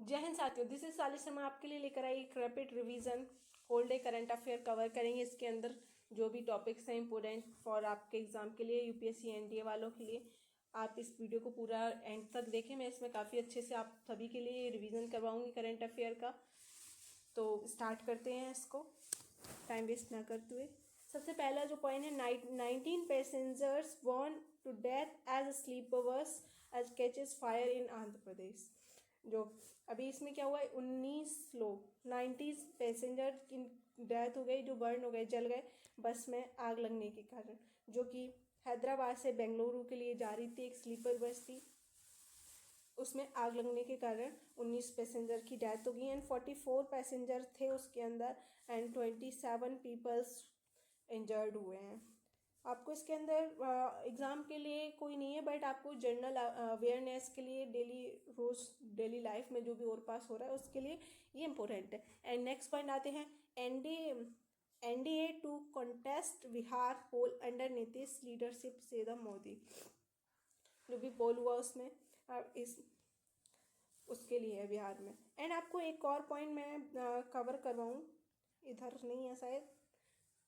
जय हिंद साथियों, this is सालिश Sharma आपके लिए लेकर आई एक rapid revision whole day current affair cover करेंगे। इसके अंदर जो भी टॉपिक्स हैं इंपॉर्टेंट फॉर आपके एग्जाम के लिए, यूपीएससी एनडीए वालों के लिए, आप इस वीडियो को पूरा एंड तक देखें। मैं इसमें काफ़ी अच्छे से आप सभी के लिए रिवीजन करवाऊंगी करंट अफेयर का। तो स्टार्ट करते हैं इसको टाइम वेस्ट ना करते हुए। सबसे पहला जो पॉइंट है, 19 passengers born to death as sleepers as catches fire in Andhra Pradesh. जो अभी इसमें क्या हुआ है, 19 लोग 90 पैसेंजर की डेथ हो गई, जो बर्न हो गए, जल गए बस में आग लगने के कारण, जो कि हैदराबाद से बेंगलुरु के लिए जा रही थी। एक स्लीपर बस थी, उसमें आग लगने के कारण 19 पैसेंजर की डेथ हो गई एंड 44 पैसेंजर थे उसके अंदर एंड 27 पीपल्स इंजर्ड हुए हैं। आपको इसके अंदर एग्ज़ाम के लिए कोई नहीं है, बट आपको जनरल अवेयरनेस के लिए रोज़ डेली लाइफ में जो भी और पास हो रहा है उसके लिए ये इम्पोर्टेंट है। एंड नेक्स्ट पॉइंट आते हैं, NDA to contest Bihar pole under Nitish leadership से द मोदी। जो भी पोल हुआ उसमें इस उसके लिए है बिहार में। एंड आपको एक और पॉइंट मैं कवर करवाऊँ, इधर नहीं है शायद,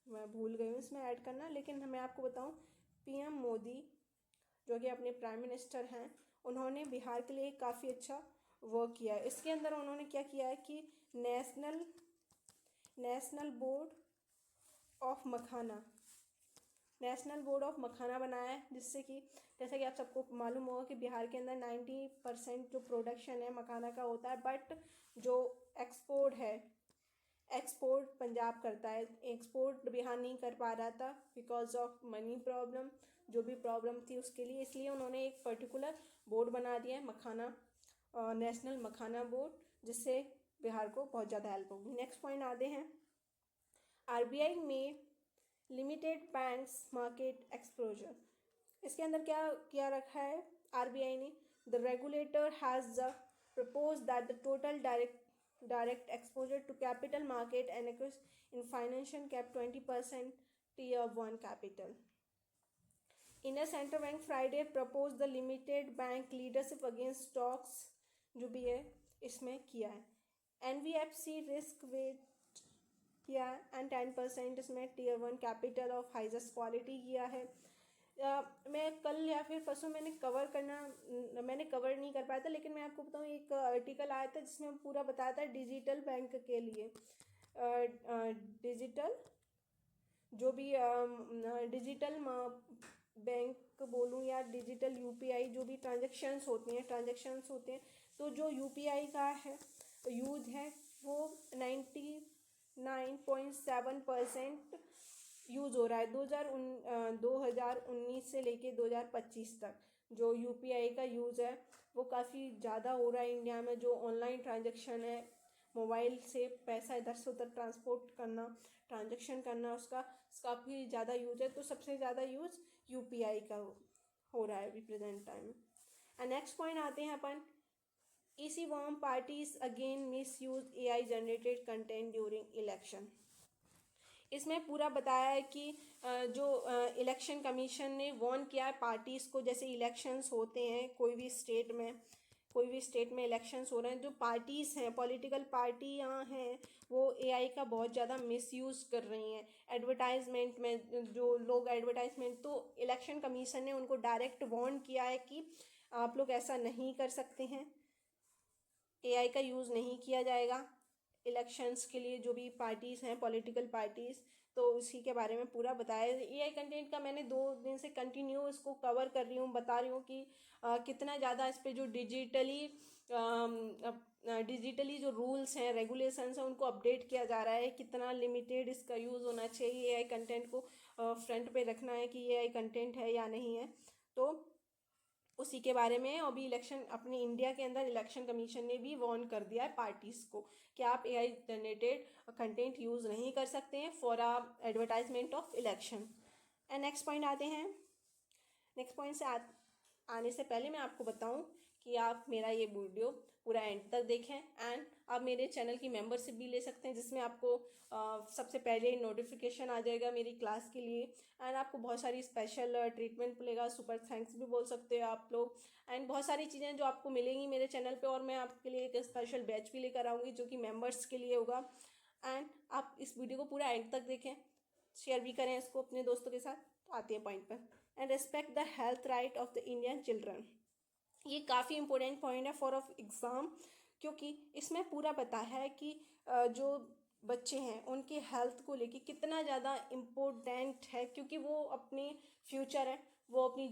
मैं भूल गई हूँ इसमें ऐड करना, लेकिन मैं आपको बताऊँ, पीएम मोदी जो कि अपने प्राइम मिनिस्टर हैं, उन्होंने बिहार के लिए काफ़ी अच्छा वर्क किया है। इसके अंदर उन्होंने क्या किया है कि नेशनल बोर्ड ऑफ मखाना बनाया है, जिससे कि जैसे कि आप सबको मालूम होगा कि बिहार के अंदर 90% जो प्रोडक्शन है मखाना का होता है, बट जो एक्सपोर्ट पंजाब करता है। एक्सपोर्ट बिहार नहीं कर पा रहा था बिकॉज ऑफ मनी प्रॉब्लम, जो भी प्रॉब्लम थी उसके लिए, इसलिए उन्होंने एक पर्टिकुलर बोर्ड बना दिया है मखाना, नेशनल मखाना बोर्ड, जिससे बिहार को बहुत ज़्यादा हेल्प होगी। नेक्स्ट पॉइंट आते हैं, आरबीआई में लिमिटेड बैंक्स मार्केट एक्सपोजर। इसके अंदर क्या किया रखा है आरबीआई ने, the regulator has propose that the total direct exposure to capital market and in financial cap 20% tier 1 capital. Inner Central Bank Friday proposed the limited bank leadership against stocks, जो भी है इसमें किया है। एनबीएफसी रिस्क वेट किया है and 10% इसमें tier 1 capital of highest quality किया है। मैं कल या फिर परसों मैंने कवर नहीं कर पाया था, लेकिन मैं आपको बताऊँ, एक आर्टिकल आया था जिसमें पूरा बताया था डिजिटल बैंक के लिए, डिजिटल जो भी डिजिटल बैंक बोलूँ या डिजिटल यूपीआई, जो भी ट्रांजेक्शन्स होते हैं, तो जो यूपीआई का है यूज है वो 99.7% यूज़ हो रहा है। 2019 से लेके 2025 तक जो यूपीआई का यूज़ है वो काफ़ी ज़्यादा हो रहा है इंडिया में। जो ऑनलाइन ट्रांजैक्शन है, मोबाइल से पैसा इधर से उधर ट्रांजैक्शन करना, उसका काफ़ी ज़्यादा यूज है। तो सबसे ज़्यादा यूज़ यूपीआई का हो रहा है अभी प्रेजेंट टाइम में। एंड नेक्स्ट पॉइंट आते हैं अपन, EC warns parties again misuse AI generated content during election. इसमें पूरा बताया है कि जो इलेक्शन कमीशन ने वार्न किया है पार्टीज़ को, जैसे इलेक्शंस होते हैं कोई भी स्टेट में इलेक्शंस हो रहे हैं, जो पार्टीज़ हैं, पॉलिटिकल पार्टियाँ हैं, वो एआई का बहुत ज़्यादा मिसयूज़ कर रही हैं एडवर्टाइजमेंट में। जो लोग एडवर्टाइजमेंट, तो इलेक्शन कमीशन ने उनको डायरेक्ट वार्न किया है कि आप लोग ऐसा नहीं कर सकते हैं, एआई का यूज़ नहीं किया जाएगा इलेक्शंस के लिए। जो भी पार्टीज़ हैं, पॉलिटिकल पार्टीज़, तो उसी के बारे में पूरा बताया। एआई कंटेंट का मैंने 2 दिन से कंटिन्यू इसको कवर कर रही हूँ, बता रही हूँ कि कितना ज़्यादा इस पर जो डिजिटली जो रूल्स हैं, रेगुलेशंस हैं, उनको अपडेट किया जा रहा है, कितना लिमिटेड इसका यूज़ होना चाहिए, एआई कंटेंट को फ्रंट पे रखना है कि एआई कंटेंट है या नहीं है। तो उसी के बारे में अभी इलेक्शन, अपने इंडिया के अंदर इलेक्शन कमीशन ने भी वार्न कर दिया है पार्टीज़ को कि आप एआई जनरेटेड कंटेंट यूज़ नहीं कर सकते हैं for advertisement of election. And next point आते हैं, नेक्स्ट पॉइंट से आने से पहले मैं आपको बताऊं कि आप मेरा ये वीडियो पूरा एंड तक देखें एंड आप मेरे चैनल की मेंबरशिप भी ले सकते हैं, जिसमें आपको सबसे पहले नोटिफिकेशन आ जाएगा मेरी क्लास के लिए एंड आपको बहुत सारी स्पेशल ट्रीटमेंट मिलेगा, सुपर थैंक्स भी बोल सकते हो आप लोग एंड बहुत सारी चीज़ें जो आपको मिलेंगी मेरे चैनल पे। और मैं आपके लिए एक स्पेशल बैच भी लेकर आऊँगी जो कि मेंबर्स के लिए होगा। एंड आप इस वीडियो को पूरा एंड तक देखें, शेयर भी करें इसको अपने दोस्तों के साथ। तो आते हैं पॉइंट पर। And respect the health right of the Indian children. ये काफ़ी इंपॉर्टेंट पॉइंट है फॉर ऑफ एग्ज़ाम, क्योंकि इसमें पूरा पता है कि जो बच्चे हैं उनके हेल्थ को लेके कितना ज़्यादा इम्पोर्टेंट है, क्योंकि वो अपने फ्यूचर है, वो अपनी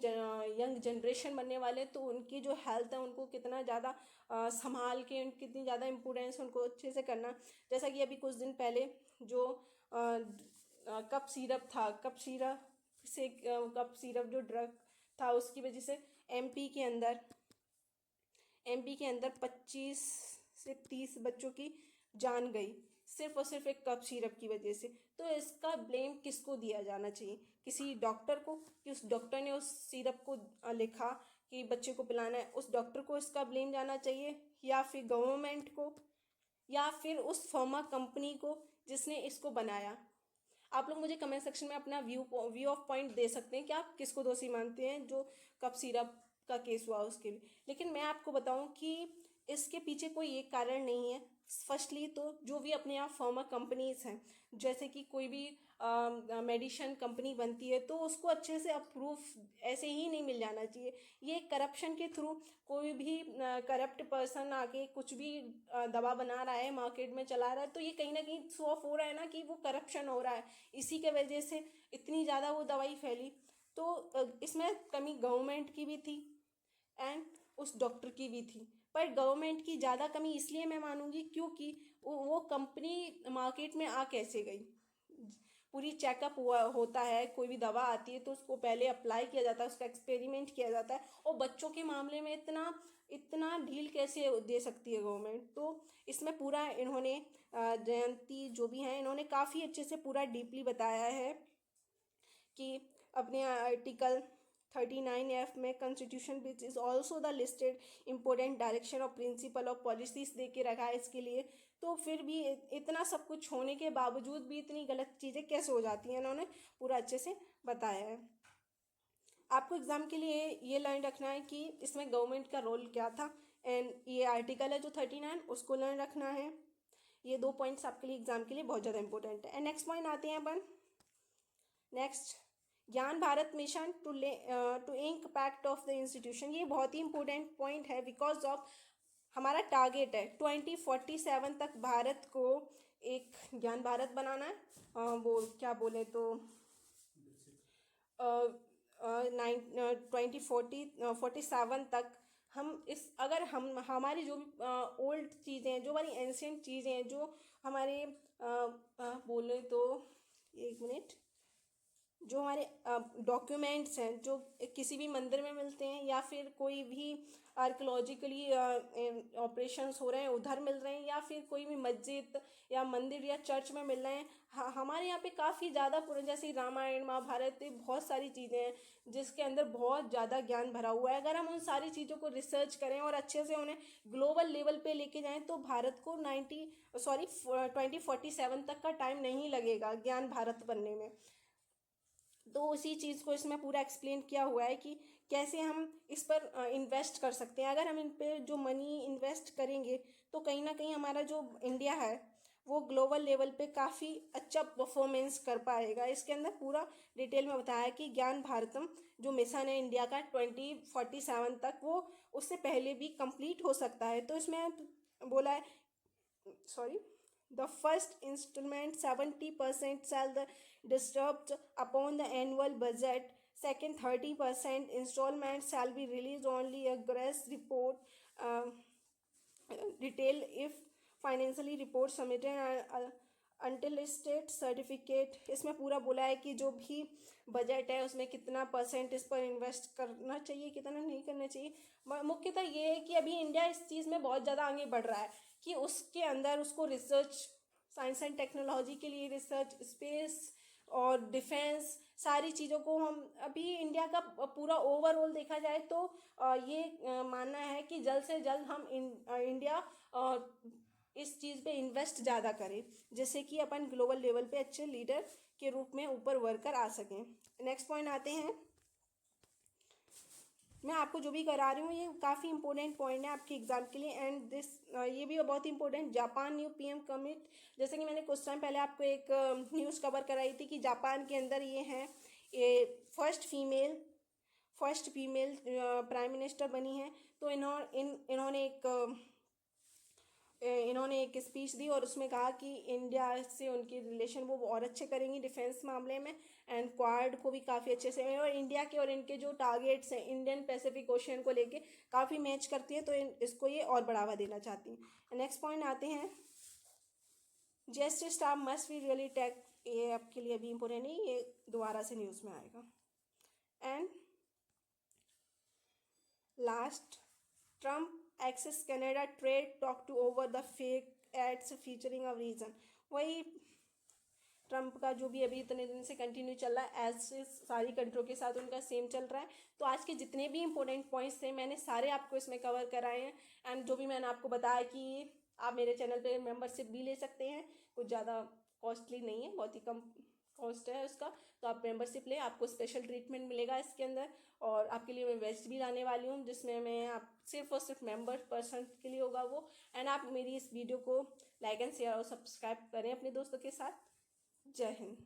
यंग जनरेशन बनने वाले, तो उनकी जो हेल्थ है उनको कितना ज़्यादा संभाल के कितनी ज़्यादा इम्पोर्टेंस उनको अच्छे से करना। जैसा कि अभी कुछ दिन पहले जो कप सिरप था, कप सिरप जो ड्रग था उसकी वजह से एमपी के अंदर 25 से 30 बच्चों की जान गई, सिर्फ और सिर्फ एक कप सिरप की वजह से। तो इसका ब्लेम किसको दिया जाना चाहिए? किसी डॉक्टर को, कि उस डॉक्टर ने उस सिरप को लिखा कि बच्चे को पिलाना है, उस डॉक्टर को इसका ब्लेम जाना चाहिए, या फिर गवर्नमेंट को, या फिर उस फार्मा कंपनी को जिसने इसको बनाया? आप लोग मुझे कमेंट सेक्शन में अपना व्यू ऑफ पॉइंट दे सकते हैं कि आप किसको दोषी मानते हैं जो कप सिरप का केस हुआ उसके लिए। लेकिन मैं आपको बताऊं कि इसके पीछे कोई एक कारण नहीं है। फर्स्टली तो जो भी अपने आप फार्मा कंपनीज हैं, जैसे कि कोई भी मेडिसिन कंपनी बनती है तो उसको अच्छे से अप्रूव ऐसे ही नहीं मिल जाना चाहिए। ये करप्शन के थ्रू कोई भी करप्ट पर्सन आके कुछ भी दवा बना रहा है, मार्केट में चला रहा है, तो ये कहीं ना कहीं शो ऑफ हो रहा है ना कि वो करप्शन हो रहा है। इसी के वजह से इतनी ज़्यादा वो दवाई फैली। तो इसमें कमी गवर्नमेंट की भी थी एंड उस डॉक्टर की भी थी। पर गवर्नमेंट की ज़्यादा कमी इसलिए मैं मानूंगी क्योंकि वो कंपनी मार्केट में आ कैसे गई। पूरी चेकअप हुआ होता है, कोई भी दवा आती है तो उसको पहले अप्लाई किया जाता है, उसका एक्सपेरिमेंट किया जाता है, और बच्चों के मामले में इतना इतना ढील कैसे दे सकती है गवर्नमेंट? तो इसमें पूरा इन्होंने जयंती जो भी हैं इन्होंने काफ़ी अच्छे से पूरा डीपली बताया है कि अपने आर्टिकल 39F में constitution which is also the listed important direction और प्रिंसिपल ऑफ पॉलिसीज दे के रखा है इसके लिए। तो फिर भी इतना सब कुछ होने के बावजूद भी इतनी गलत चीज़ें कैसे हो जाती हैं, इन्होंने पूरा अच्छे से बताया है। आपको एग्ज़ाम के लिए ये लाइन रखना है कि इसमें गवर्नमेंट का रोल क्या था, एंड ये आर्टिकल है जो 39 उसको लाइन रखना है। ये 2 पॉइंट्स आपके लिए एग्जाम के लिए बहुत ज़्यादा इंपॉर्टेंट है। एंड नेक्स्ट पॉइंट आते हैं अपन। Next, Gyan Bharat mission to impact of the institution. ये बहुत ही इंपॉर्टेंट पॉइंट है बिकॉज ऑफ हमारा टारगेट है 2047 तक भारत को एक ज्ञान भारत बनाना है। वो क्या बोले तो 2047 तक हम इस अगर हम हमारी जो भी ओल्ड चीज़ें हैं, जो हमारी एंशियंट चीज़ें हैं, जो हमारे बोले तो एक मिनट, जो हमारे डॉक्यूमेंट्स हैं जो किसी भी मंदिर में मिलते हैं या फिर कोई भी आर्कोलॉजिकली ऑपरेशंस हो रहे हैं उधर मिल रहे हैं, या फिर कोई भी मस्जिद या मंदिर या चर्च में मिल रहे हैं, हमारे यहाँ पे काफ़ी ज़्यादा पुराने जैसे रामायण महाभारत बहुत सारी चीज़ें हैं जिसके अंदर बहुत ज़्यादा ज्ञान भरा हुआ है। अगर हम उन सारी चीज़ों को रिसर्च करें और अच्छे से उन्हें ग्लोबल लेवल पे लेके जाएं तो भारत को 2047 तक का टाइम नहीं लगेगा ज्ञान भारत बनने में। तो उसी चीज़ को इसमें पूरा एक्सप्लेन किया हुआ है कि कैसे हम इस पर इन्वेस्ट कर सकते हैं। अगर हम इन पे जो मनी इन्वेस्ट करेंगे तो कहीं ना कहीं हमारा जो इंडिया है वो ग्लोबल लेवल पे काफ़ी अच्छा परफॉर्मेंस कर पाएगा। इसके अंदर पूरा डिटेल में बताया है कि ज्ञान भारतम जो मिशन है इंडिया का 2047 तक, वो उससे पहले भी कंप्लीट हो सकता है। तो इसमें बोला है, sorry, the first installment 70% shall the disturbed upon the annual budget. Second 30% installment shall be released only a gross report detail if financially report submitted until state certificate। इसमें पूरा बोला है कि जो भी बजट है उसमें कितना परसेंट इस पर इन्वेस्ट करना चाहिए, कितना नहीं करना चाहिए। मुख्यतः ये है कि अभी इंडिया इस चीज़ में बहुत ज़्यादा आगे बढ़ रहा है कि उसके अंदर उसको रिसर्च, साइंस एंड टेक्नोलॉजी के लिए रिसर्च, स्पेस और डिफेंस, सारी चीज़ों को हम अभी इंडिया का पूरा ओवरऑल देखा जाए तो ये मानना है कि जल्द से जल्द हम इंडिया इस चीज़ पे इन्वेस्ट ज़्यादा करें, जैसे कि अपन ग्लोबल लेवल पे अच्छे लीडर के रूप में ऊपर वर्कर आ सकें। नेक्स्ट पॉइंट आते हैं, मैं आपको जो भी करा रही हूँ ये काफ़ी इंपॉर्टेंट पॉइंट है आपके एग्जाम के लिए। एंड दिस ये भी बहुत important, Japan new PM commit, जैसे कि मैंने कुछ टाइम पहले आपको एक न्यूज़ कवर कराई थी कि जापान के अंदर ये हैं, ये फर्स्ट फीमेल प्राइम मिनिस्टर बनी है। तो इन्होंने एक स्पीच दी और उसमें कहा कि इंडिया से उनकी रिलेशन वो और अच्छे करेंगी डिफेंस मामले में, एंड क्वाड को भी काफ़ी अच्छे से, और इंडिया के और इनके जो टारगेट्स हैं इंडियन पैसिफिक ओशियन को लेके काफ़ी मैच करती है, तो इसको ये और बढ़ावा देना चाहती हैं। नेक्स्ट पॉइंट आते हैं, GST staff must be really tech, ये आपके लिए अभी इम्पोर्टेंट नहीं, ये दोबारा से न्यूज़ में आएगा। And last, Trump axes Canada trade talk to over the fake ads featuring a Reagan. वही ट्रम्प का जो भी अभी इतने दिन से कंटिन्यू चल रहा है, ऐसे सारी कंट्रियों के साथ उनका सेम चल रहा है। तो आज के जितने भी इंपॉर्टेंट पॉइंट्स थे मैंने सारे आपको इसमें कवर कराए हैं। एंड जो भी मैंने आपको बताया कि आप मेरे चैनल पे मेंबरशिप भी ले सकते हैं, कुछ ज़्यादा कॉस्टली नहीं है, बहुत ही कम कॉस्ट है उसका। तो आप मेंबरशिप लें, आपको स्पेशल ट्रीटमेंट मिलेगा इसके अंदर। और आपके लिए मैं वेस्ट भी लाने वाली हूँ, जिसमें मैं आप सिर्फ और सिर्फ मेंबर पर्सन के लिए होगा वो। एंड आप मेरी इस वीडियो को लाइक एंड शेयर और सब्सक्राइब करें अपने दोस्तों के साथ। जय हिंद।